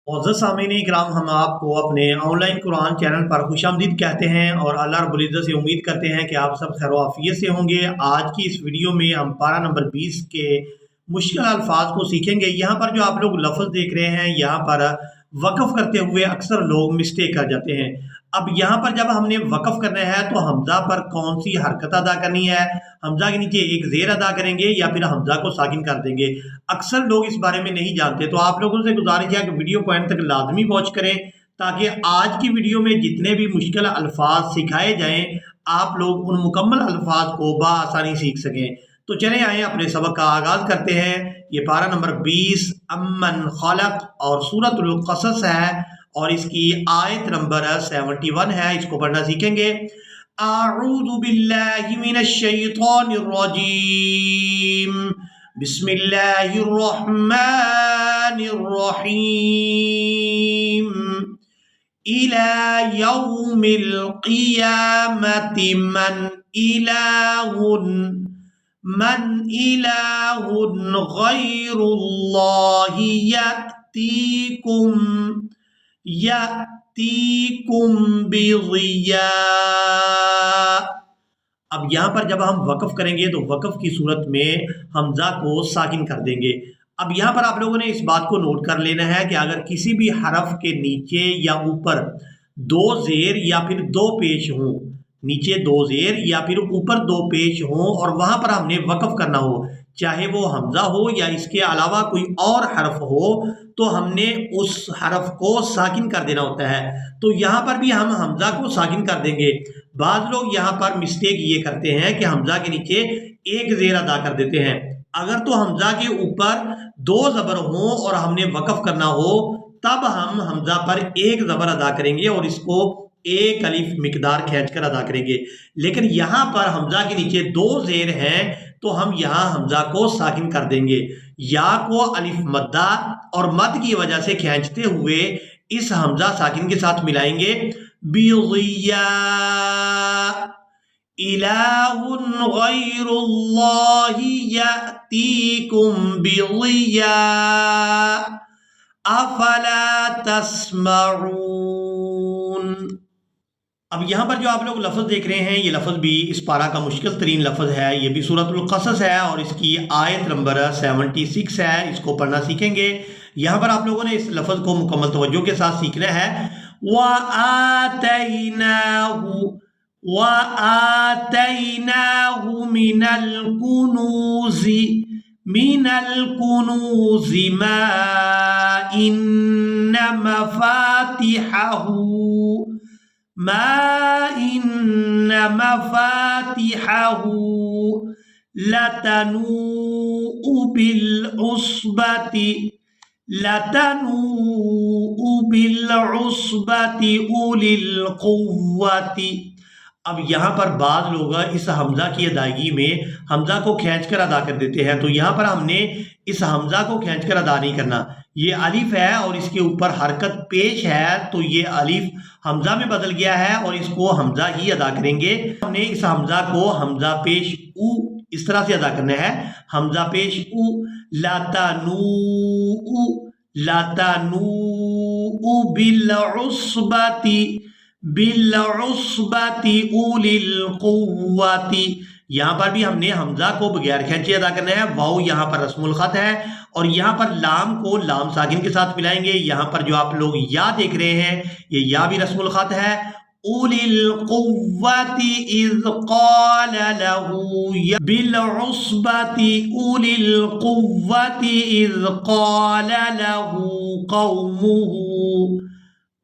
मोअज़्ज़ज़ सामीन इकराम, हम आपको अपने ऑनलाइन कुरान चैनल पर खुशामदीद कहते हैं और अल्लाह रब्बुल इज़्ज़त से उम्मीद करते हैं कि आप सब खैर आफियत से होंगे। आज की इस वीडियो में हम पारा नंबर 20 के मुश्किल अल्फाज को सीखेंगे। यहाँ पर जो आप लोग लफ्ज़ देख रहे हैं, यहाँ पर वक़्फ़ करते हुए अक्सर लोग मिस्टेक कर जाते हैं। अब यहाँ पर जब हमने वक़्फ़ करना है तो हमज़ा पर कौन-सी हरकत अदा करनी है? हमज़ा के नीचे एक ज़ेर अदा करेंगे या फिर हमज़ा को साकिन कर देंगे? अक्सर लोग इस बारे में नहीं जानते, तो आप लोगों से गुज़ारिश है कि वीडियो को एंड तक लाज़मी वॉच करें, ताकि आज की वीडियो में जितने भी मुश्किल अल्फ़ाज़ सिखाए जाएँ, आप लोग उन मुकम्मल अल्फ़ाज़ को बआसानी सीख सकें। तो चलें आएँ अपने सबक का आगाज़ करते हैं। ये पारा नंबर 20 अम्मन खलक़ और सूरतुल क़सस है और इसकी आयत नंबर 71 है, इसको पढ़ना सीखेंगे। अऊज़ु बिल्लाहि मिनश शैतानिर रजीम। बिस्मिल्लाहिर्रहमानिर्रहीम। इला यौमिल क़ियामति मन इलाहुन गैरुल्लाहि यअतीकुम बिज़िया। अब यहाँ पर जब हम वक़्फ़ करेंगे तो वक़्फ़ की सूरत में हमज़ा को साकिन कर देंगे। अब यहाँ पर आप लोगों ने इस बात को नोट कर लेना है कि अगर किसी भी हरफ के नीचे या ऊपर 2 ज़ेर या फिर 2 पेश हों, नीचे 2 ज़ेर या फिर ऊपर 2 पेश हों और वहाँ पर हमने वक़्फ़ करना हो, चाहे वो हमज़ा हो या इसके अलावा कोई और हरफ हो, तो हमने उस हरफ को साकिन कर देना होता है। तो यहाँ पर भी हम हमज़ा को साकिन कर देंगे। बाज़ लोग यहाँ पर मिस्टेक ये करते हैं कि हमज़ा के नीचे एक ज़ेर अदा कर देते हैं। अगर तो हमज़ा के ऊपर 2 ज़बर हों और हमने वक़्फ़ करना हो, तब हम हमज़ा पर एक ज़बर अदा करेंगे और इसको एक अलिफ मिक़दार खींचकर अदा करेंगे। लेकिन यहाँ पर हमज़ा के नीचे 2 ज़ेर हैं, तो हम यहाँ हमज़ा को साकिन कर देंगे। या को अलिफ मद्दा और मद की वजह से खींचते हुए इस हमज़ा साकिन के साथ मिलाएंगे। बिज़िया इलाहुन गैरुल्लाहि यअतीकुम बिज़िया अफला तस्मऊन। अब यहाँ पर जो आप लोग लफ्ज़ देख रहे हैं, ये लफ्ज़ भी इस पारा का मुश्किल तरीन लफ्ज़ है। ये भी सूरतुल क़सस है और इसकी आयत नंबर 76 है, इसको पढ़ना सीखेंगे। यहाँ पर आप लोगों ने इस लफ्ज़ को मुकम्मल तवज्जो के साथ सीखना है। व आतैनाहु मिनल कुनूज़ि मा इन्न मफातिहहु लतनूउ बिलउस्बति उलिल कुव्वति। अब यहाँ पर बाज़ लोग इस हमज़ा की अदायगी में हमज़ा को खींचकर अदा कर देते हैं, तो यहाँ पर हमने इस हमज़ा को खींचकर अदा नहीं करना। ये अलिफ है और इसके ऊपर हरकत पेश है, तो ये अलिफ हमज़ा में बदल गया है और इसको हमज़ा ही अदा करेंगे। हमने इस हमज़ा को हमज़ा पेश उ इस तरह से अदा करना है। हमज़ा पेश उ लतनूउ बिलउस्बति उलिल कुव्वति। यहाँ पर भी हमने हमज़ा को बगैर खींचे अदा करना है। वाओ यहाँ पर रस्मुल ख़त है और यहाँ पर लाम को लाम साकिन के साथ मिलाएंगे। यहाँ पर जो आप लोग या देख रहे हैं, ये या भी रस्मुल ख़त है। उलिल कुव्वति इज़ क़ाल लहू बिलउस्बति उलिल कुव्वति इज़ क़ाल लहू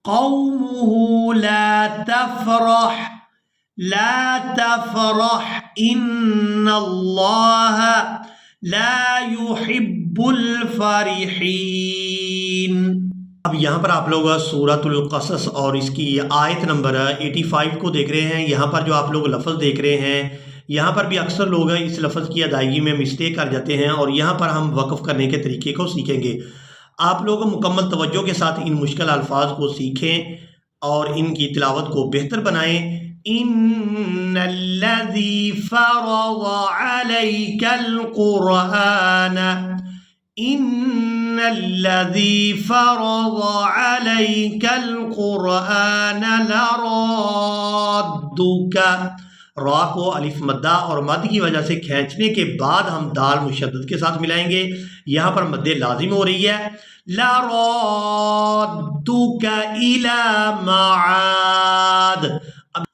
क़ौमुहु ला तफ़रह इन्नल्लाह ला युहिब्बुल फ़रिहीन। अब यहाँ पर आप लोग सूरतुल क़सस और इसकी आयत नंबर 85 को देख रहे हैं। यहाँ पर जो आप लोग लफ्ज़ देख रहे हैं, यहाँ पर भी अक्सर लोग इस लफ्ज़ की अदायगी में मिस्टेक कर जाते हैं और यहाँ पर हम वक़्फ़ करने के तरीके को सीखेंगे। आप लोग मुकम्मल तवज्जो के साथ इन मुश्किल अल्फाज को सीखें और इनकी तिलावत को बेहतर बनाएं। इन्नल्लज़ी फ़रज़ अलैकल क़ुरआन الذي فرض عليك القرآن لرادك، را کو الف مدہ اور مد کی وجہ سے کھینچنے کے بعد ہم دال مشدد کے ساتھ ملائیں گے، یہاں پر مد لازم ہو رہی ہے، لرادك إلى معاد۔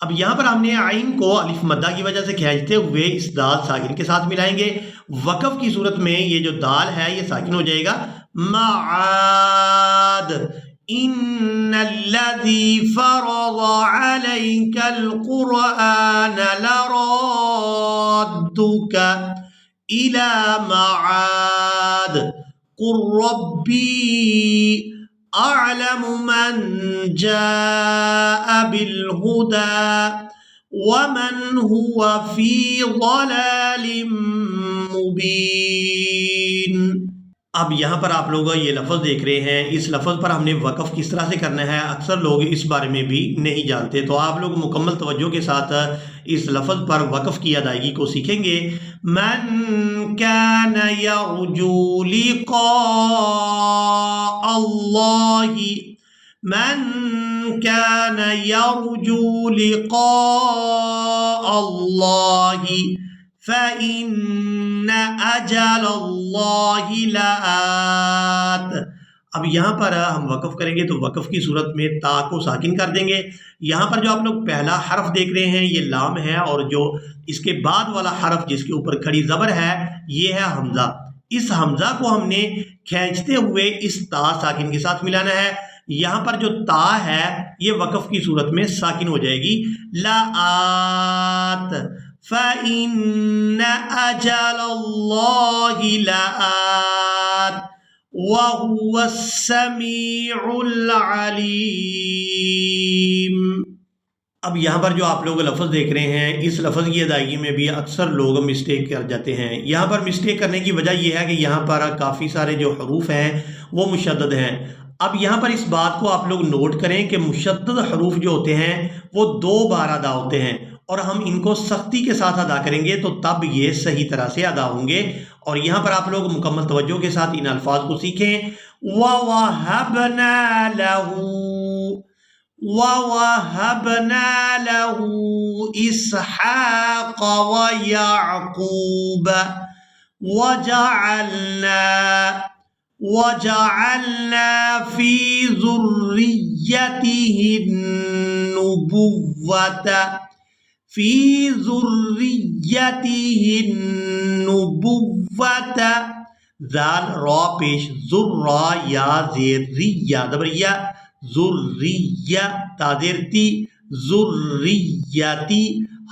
اب یہاں پر ہم نے عین کو الف مدہ کی وجہ سے کھینچتے ہوئے اس دال ساکن کے ساتھ ملائیں گے، وقف کی صورت میں یہ جو دال ہے یہ ساکن ہو جائے گا، معاد، ان الذي فرض عليك القرآن لرادك إلى معاد قل ربي أعلم من جاء بالهدى ومن هو في ضلال مبين۔ اب یہاں پر آپ لوگ یہ لفظ دیکھ رہے ہیں، اس لفظ پر ہم نے وقف کس طرح سے کرنا ہے اکثر لوگ اس بارے میں بھی نہیں جانتے، تو آپ لوگ مکمل توجہ کے ساتھ اس لفظ پر وقف کی ادائیگی کو سیکھیں گے۔ من کان یرجو لقاء اللہ، من کان یرجو لقاء اللہ فَإِنَّ أَجَلَ اللَّهِ لَآتٍ۔ اب یہاں پر ہم وقف کریں گے تو وقف کی صورت میں تا کو ساکن کر دیں گے، یہاں پر جو آپ لوگ پہلا حرف دیکھ رہے ہیں یہ لام ہے، اور جو اس کے بعد والا حرف جس کے اوپر کھڑی زبر ہے یہ ہے حمزہ، اس حمزہ کو ہم نے کھینچتے ہوئے اس تا ساکن کے ساتھ ملانا ہے، یہاں پر جو تا ہے یہ وقف کی صورت میں ساکن ہو جائے گی، لآت، فَإِنَّ أَجَلَ اللَّهِ لَآتٍ وَهُوَ السَّمِيعُ الْعَلِيمُ۔ اب یہاں پر جو آپ لوگ لفظ دیکھ رہے ہیں اس لفظ کی ادائیگی میں بھی اکثر لوگ مسٹیک کر جاتے ہیں، یہاں پر مسٹیک کرنے کی وجہ یہ ہے کہ یہاں پر کافی سارے جو حروف ہیں وہ مشدد ہیں۔ اب یہاں پر اس بات کو آپ لوگ نوٹ کریں کہ مشدد حروف جو ہوتے ہیں وہ 2 بار ادا ہوتے ہیں، اور ہم ان کو سختی کے ساتھ ادا کریں گے تو تب یہ صحیح طرح سے ادا ہوں گے، اور یہاں پر آپ لوگ مکمل توجہ کے ساتھ ان الفاظ کو سیکھیں۔ وَوَهَبْنَا لَهُ إِسْحَاقَ وَيَعْقُوبَ وَجَعَلْنَا فِي ذُرِّيَّتِهِ النُّبُوَّةَ، ذال را پیش، ذرا یا زیر ریہ دبریہ، ذریہ تا زیر تی، ذریتی،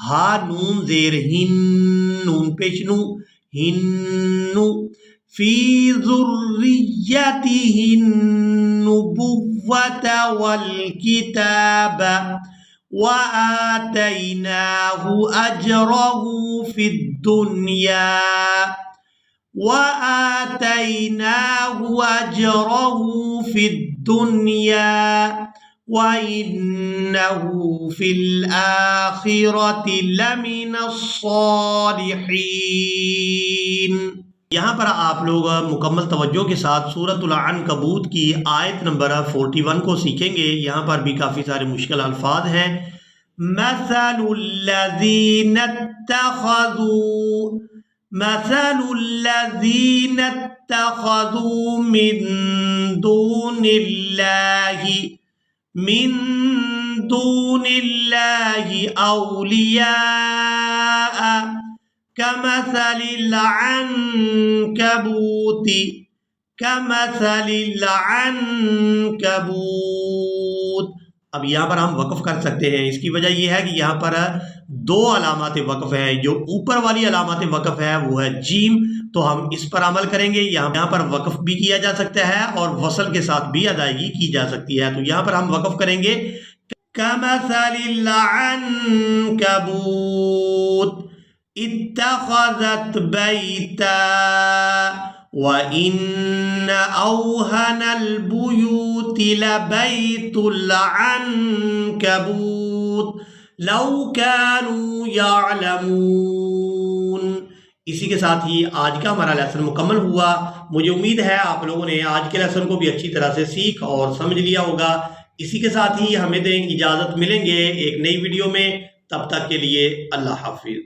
ہا نون زیر ہن، نون پیش نو، ہنو، فی ذریتہ النبوۃ والکتاب وآتیناہ اجرہ فی الدنیا وَإِنَّهُ فِي الْآخِرَةِ لَمِنَ الصَّالِحِينَ۔ یہاں پر آپ لوگ مکمل توجہ کے ساتھ سورۃ العنکبوت کی آیت نمبر 41 کو سیکھیں گے، یہاں پر بھی کافی سارے مشکل الفاظ ہیں۔ مثل الذین اتخذوا من دون اللہ اولیاء كمثل العنکبوت۔ اب یہاں پر ہم وقف کر سکتے ہیں، اس کی وجہ یہ ہے کہ یہاں پر 2 علامات وقف ہیں، جو اوپر والی علامات وقف ہے وہ ہے جیم، تو ہم اس پر عمل کریں گے، یہاں پر وقف بھی کیا جا سکتا ہے اور وصل کے ساتھ بھی ادائیگی کی جا سکتی ہے، تو یہاں پر ہم وقف کریں گے كمثل العنکبوت اتخذت بیتا وَإِنَّ أَوْهَنَ الْبُيُوتِ لَبَيْتُ الْعَنكَبُوتِ لَوْ كَانُوا يَعْلَمُونَ۔ इसी के साथ ही आज का हमारा लेसन मुकम्मल हुआ। मुझे उम्मीद है आप लोगों ने आज के लेसन को भी अच्छी तरह से सीख और समझ लिया होगा। इसी के साथ ही हमें दें इजाज़त, मिलेंगे एक नई वीडियो में, तब तक के लिए अल्लाह हाफिज़।